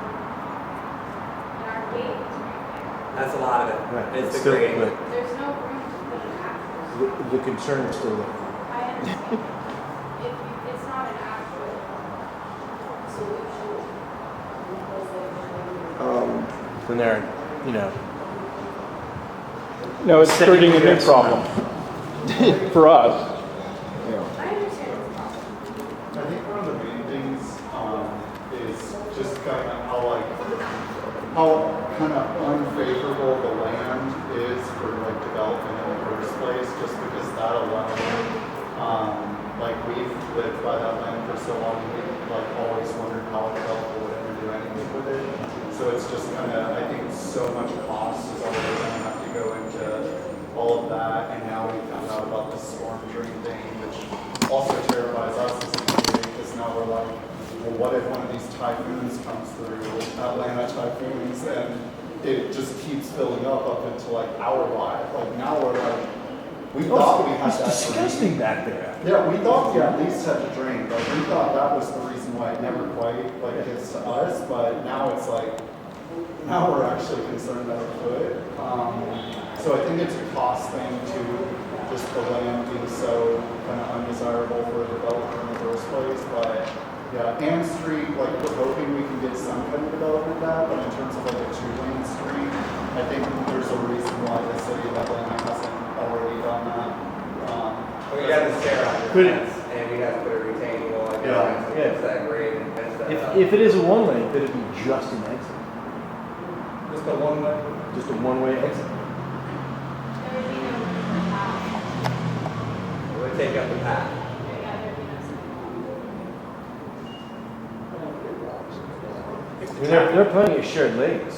Speaker 9: and our gate is right there.
Speaker 1: That's a lot of it.
Speaker 8: Right,
Speaker 1: It's the
Speaker 8: still,
Speaker 1: grading.
Speaker 8: but
Speaker 9: There's no room to put an actual.
Speaker 8: the concern is still there.
Speaker 9: I understand. It's not an actual solution.
Speaker 8: Then they're,
Speaker 10: No, it's
Speaker 8: Setting
Speaker 10: creating a new
Speaker 8: egress
Speaker 10: problem for us.
Speaker 9: I understand it's possible.
Speaker 11: I think one of the main things is just kind of how kind of unfavorable the land is for development in the first place, just because that alone, we've lived by that land for so long, we've always wondered how a developer would ever do anything with it. So it's just kind of, I think so much cost is always going to have to go into all of that, and now we found out about the storm drain thing, which also terrifies us as a community, because now we're like, well, what if one of these typhoons comes through, Atlanta typhoons, and it just keeps filling up into our life. Now we're we thought we had
Speaker 8: It's
Speaker 11: that.
Speaker 8: disgusting back there.
Speaker 11: Yeah, we thought we at least had the drain, but we thought that was the reason why it never quite gets to us, but now it's now we're actually concerned that it could. So I think it's a cost thing too, just the land being so kind of undesirable for a developer in the first place. But yeah, Ann Street, we're hoping we can get some kind of development of that, but in terms of a 2-lane street, I think there's a reason why the city of Atlanta hasn't already done that.
Speaker 1: We got the stair on
Speaker 8: Could
Speaker 1: your
Speaker 8: it-
Speaker 1: fence, and we have to put a retaining wall in
Speaker 11: Yeah.
Speaker 1: there to fence that grade and fence that up.
Speaker 8: If it is a one-way, could it be just an exit?
Speaker 4: Just a one way.
Speaker 8: Just a one-way exit?
Speaker 9: There would be no room for that.
Speaker 1: It would take up the path.
Speaker 9: Yeah, there'd be no
Speaker 8: I mean, there are plenty of shared lakes.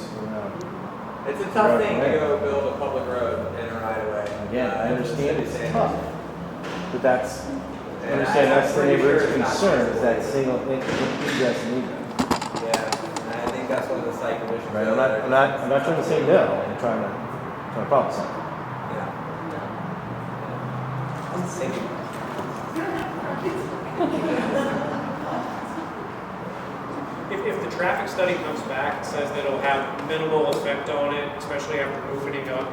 Speaker 1: It's a tough thing to
Speaker 8: Right.
Speaker 1: go build a public road in a right of way.
Speaker 8: Again, I understand it's tough, but that's, I
Speaker 1: And
Speaker 8: understand that's the
Speaker 1: I'm pretty sure
Speaker 8: neighborhood's
Speaker 1: it's not
Speaker 8: concern, is that
Speaker 1: possible.
Speaker 8: single ingress and egress.
Speaker 1: Yeah, and I think that's one of the site conditions.
Speaker 8: Right, I'm not trying to say no, I'm trying to problem something.
Speaker 1: Yeah. Thank you.
Speaker 2: If the traffic study comes back and says that it'll have minimal effect on it, especially after opening up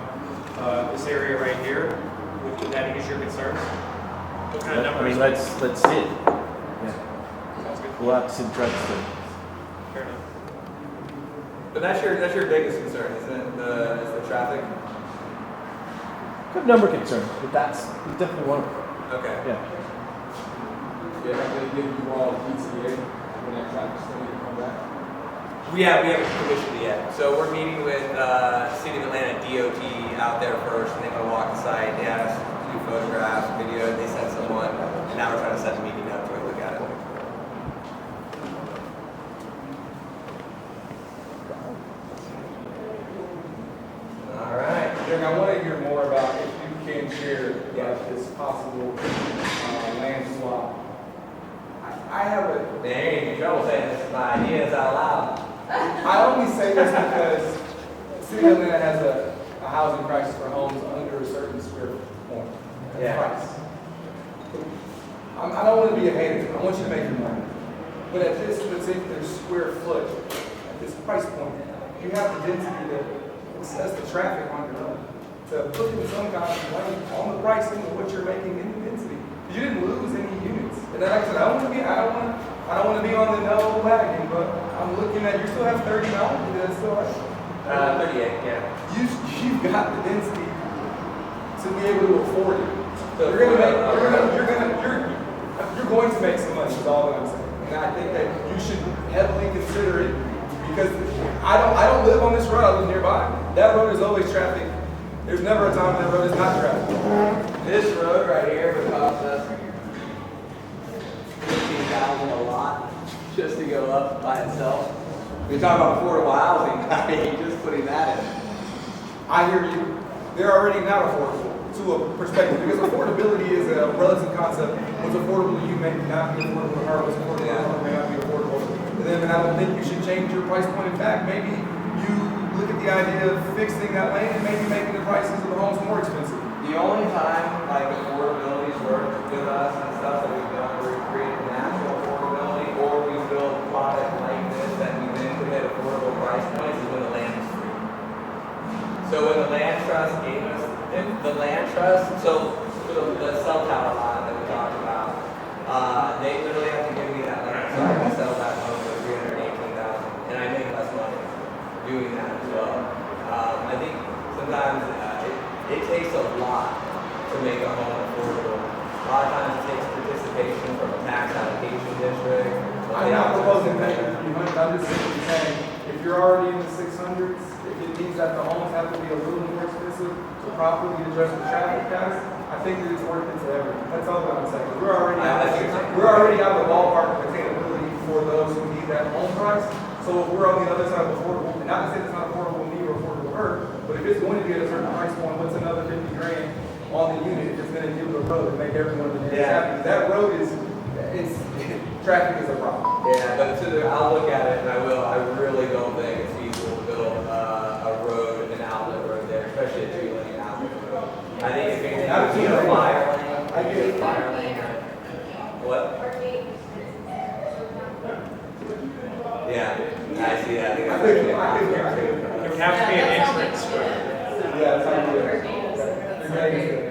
Speaker 2: this area right here, would that ease your concerns? What kind of
Speaker 8: I
Speaker 2: numbers?
Speaker 8: mean, let's see it. Yeah.
Speaker 2: Sounds good.
Speaker 8: We'll have to see the traffic study.
Speaker 2: Fair enough.
Speaker 1: But that's your biggest concern, isn't it? Is the traffic?
Speaker 8: Good number of concerns, but that's definitely one of them.
Speaker 1: Okay.
Speaker 8: Yeah.
Speaker 4: Yeah, I'm going to give you all PTA when that traffic study come back.
Speaker 1: We haven't commissioned it yet. So we're meeting with City of Atlanta DOT out there first, and they're going to walk the site. They asked a few photographs, video. They sent someone, and now we're trying to set the meeting up to look at it. All right.
Speaker 4: Derek, I want to hear more about if you can share this possible land swap. I have a
Speaker 1: Man, you're gonna get in trouble saying this is my ideas out loud.
Speaker 4: I only say this because City of Atlanta has a housing crisis for homes under a certain square point.
Speaker 1: Yeah.
Speaker 4: Price. I don't want to be a hater. I want you to make your money. But at this particular square foot, at this price point, you have the density that sets the traffic on your own. To put in some kind of way on the pricing of what you're making in the density. You didn't lose any units. And like I said, I don't want to be on the no wagon, but I'm looking at, you still have 30 now, that's still right.
Speaker 1: 38, yeah.
Speaker 4: You've got the density to be able to afford it.
Speaker 1: So
Speaker 4: You're going to make some money, is all that I'm saying. And I think that you should heavily consider it because I don't live on this road, I live nearby. That road is always traffic. There's never a time that road is not traffic.
Speaker 1: This road right here would cost us
Speaker 7: $15,000 a lot
Speaker 1: just to go up by itself. We talk about affordable housing, I mean, just putting that in.
Speaker 4: I hear you. They're already not affordable to a perspective because affordability is a relative concept. What's affordable to you may not be affordable to her. What's affordable to her may not be affordable to them. And I don't think you should change your price point. In fact, maybe you look at the idea of fixing that lane and maybe making the prices of the homes more expensive.
Speaker 1: The only time like affordability's worked with us and stuff that we've done where we create natural affordability or we build product like this that we then could hit affordable price points is when the land is free. So when the land trust gave us, if the land trust, so for the cell tower lot that we talked about, they literally have to give me that land so I can sell that home for $318,000 and I make less money doing that as well. I think sometimes it takes a lot to make a home affordable. A lot of times it takes participation from a tax allocation district.
Speaker 4: I'm not proposing that you might, I'm just simply saying, if you're already in the 600s, if it means that the homes have to be a little more expensive to properly address the traffic counts, I think that it's worth it to everyone. That's all that I'm saying. We're already out of the ballpark of attainability for those who need that home price. So if we're on the other side of affordable, and not to say it's not affordable to me or affordable to her, but if it's going to be at a certain price point, what's another 50 grand on the unit if it's going to give the road and make everyone in the neighborhood happy? That road is, traffic is a problem.
Speaker 1: Yeah, but I'll look at it and I will. I really don't think it's feasible to build a road, an outlet road there, especially a 2-lane outlet road. I think if anything, it would be a fire lane.
Speaker 4: I get it.
Speaker 1: Fire lane. What? Yeah, I see that. I think
Speaker 2: It would have to be an entrance.
Speaker 4: Yeah, that's how you do it.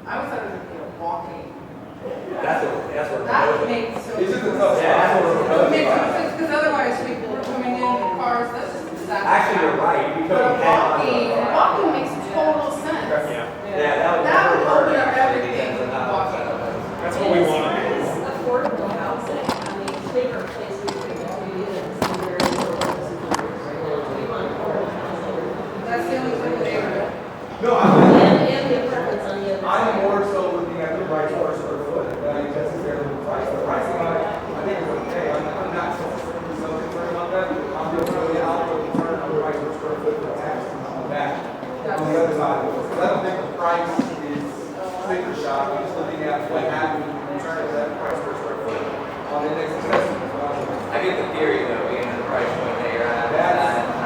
Speaker 12: I was under the walking.
Speaker 1: that's what
Speaker 12: That would make so.
Speaker 4: It's just a tough
Speaker 1: Yeah, that's what
Speaker 12: It would make
Speaker 1: we're
Speaker 12: no sense, because otherwise people are coming in cars, that's just a disaster.
Speaker 1: Actually, you're right. You
Speaker 12: But
Speaker 1: couldn't head on
Speaker 12: walking makes total sense.
Speaker 1: Yeah,
Speaker 12: That would open up
Speaker 1: actually
Speaker 12: everything
Speaker 1: depends on
Speaker 12: for
Speaker 1: how
Speaker 12: walking.
Speaker 2: That's what we want to do.
Speaker 9: It's affordable housing, I mean, bigger places with 2 units and very little. We want affordable housing.
Speaker 12: That's the only thing they were.
Speaker 4: No,
Speaker 9: And the apartments on the other side.
Speaker 4: I'm more so looking at the price per square foot than I necessarily the price. The pricing, I think is okay. I'm not so concerned about that. I'm just really out of concern on the price per square foot for tax on the back. On the other side, because I don't think the price is sticker shock. I'm just looking at what happened in terms of that price per square foot on the next assessment.
Speaker 1: I get the theory though, being at the price point that you're at.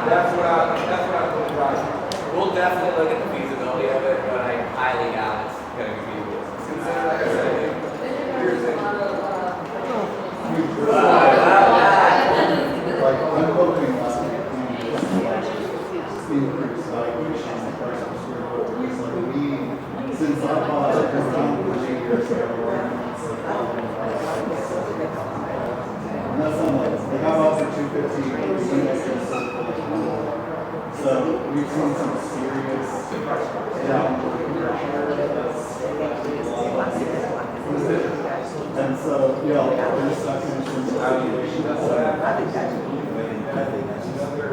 Speaker 4: That's what I'm really driving.
Speaker 1: We'll definitely look at the feasibility of it, but I highly doubt it's going to be feasible.
Speaker 4: Consider, like I said, here's the
Speaker 11: Like, I'm hoping that increase valuation on the price per square foot, because like we, since I bought it, it's around 3 years ago, and that's not like, they have offered 250, so we've seen some serious downward pressure and so, yeah, there's that kind of valuation.
Speaker 4: I think that's another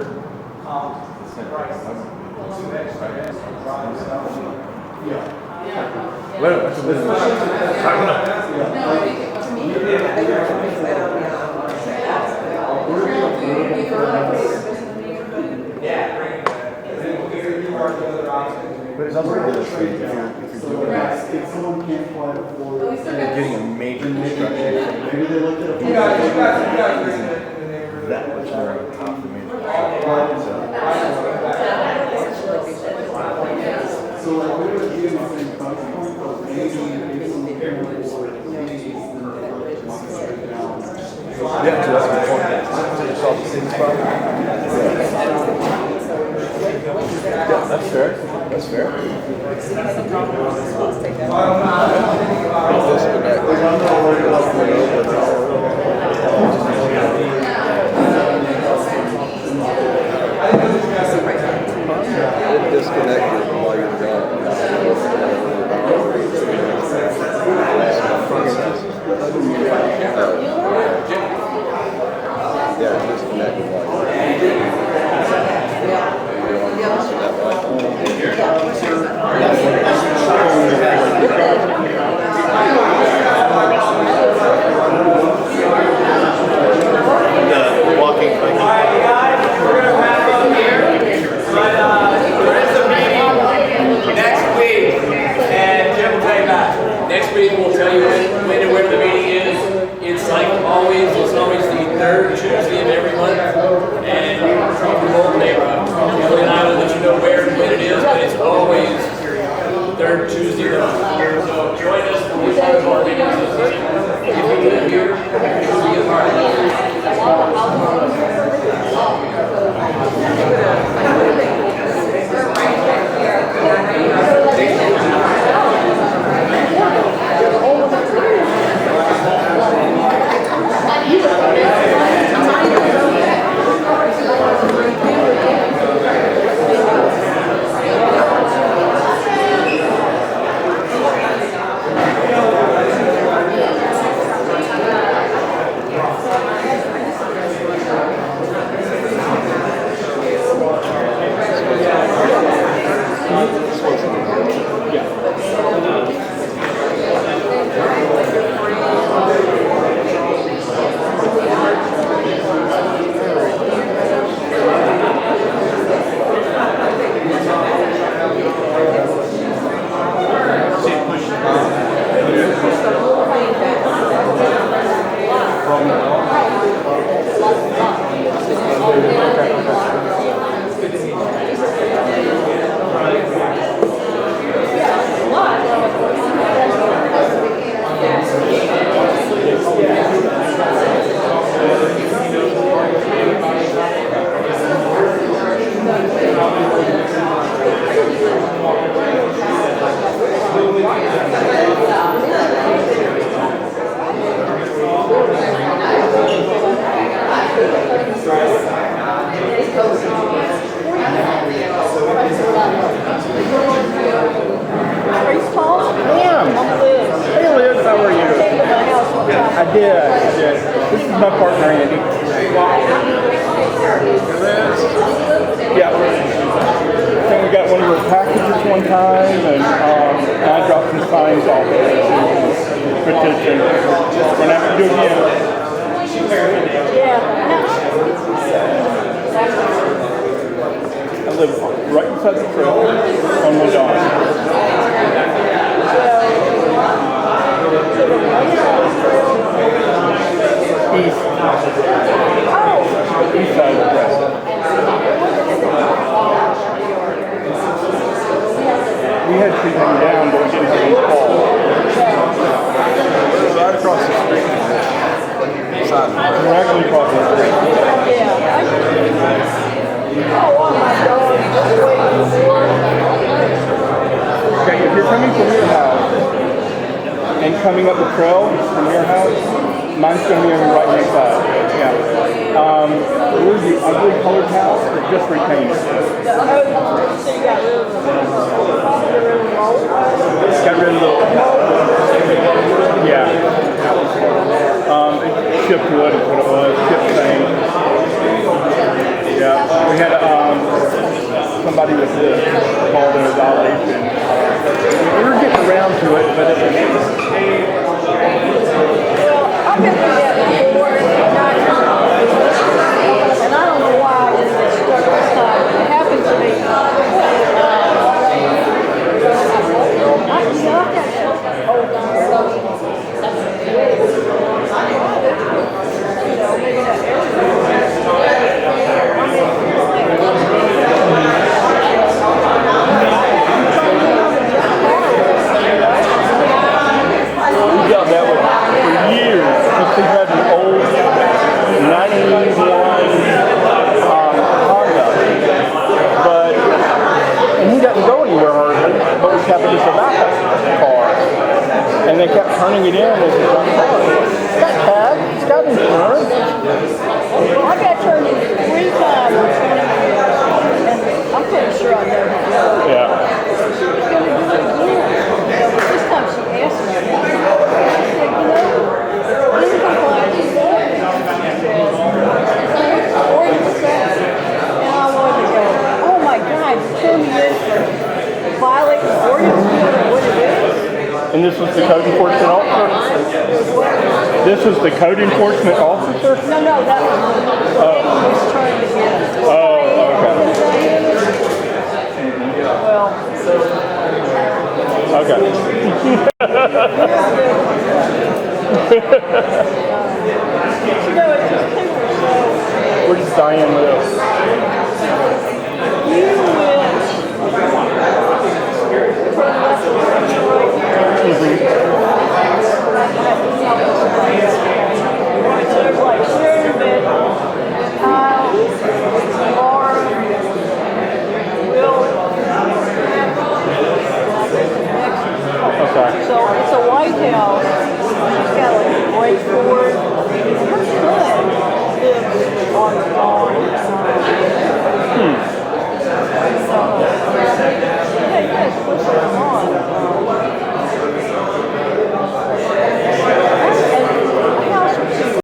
Speaker 4: price. 2x, 3x,
Speaker 12: Yeah.
Speaker 8: Wait, that's a business.
Speaker 12: No, I think it was me.
Speaker 8: But it's also good if you're doing that.
Speaker 11: If someone can't quite afford it,
Speaker 8: You're getting a major construction.
Speaker 11: maybe they look at a.
Speaker 4: You guys are in the neighborhood.
Speaker 8: That much more on top of me.
Speaker 11: So like, we would be in the same price point, but maybe if someone can't afford it, then the market straight down.
Speaker 8: Yeah, so that's the point. So you saw the same spot? Yeah, that's fair. That's fair.
Speaker 4: I don't know.
Speaker 8: This is the back.
Speaker 13: next meeting will tell you when and where the meeting is. It's always the third Tuesday of every month, and from the whole neighborhood. Julie and I will let you know where and when it is, but it's always third Tuesday of the month. So join us for one of our meetings this season. If you live here, you'll be a part of it.
Speaker 10: And this was the code enforcement officer? This was the code enforcement officer?
Speaker 3: No, that was trying to get.
Speaker 10: Oh, okay.
Speaker 3: Well. Okay. You know, it's just people are so,
Speaker 10: Where does Diane live?
Speaker 3: you went from left to right here.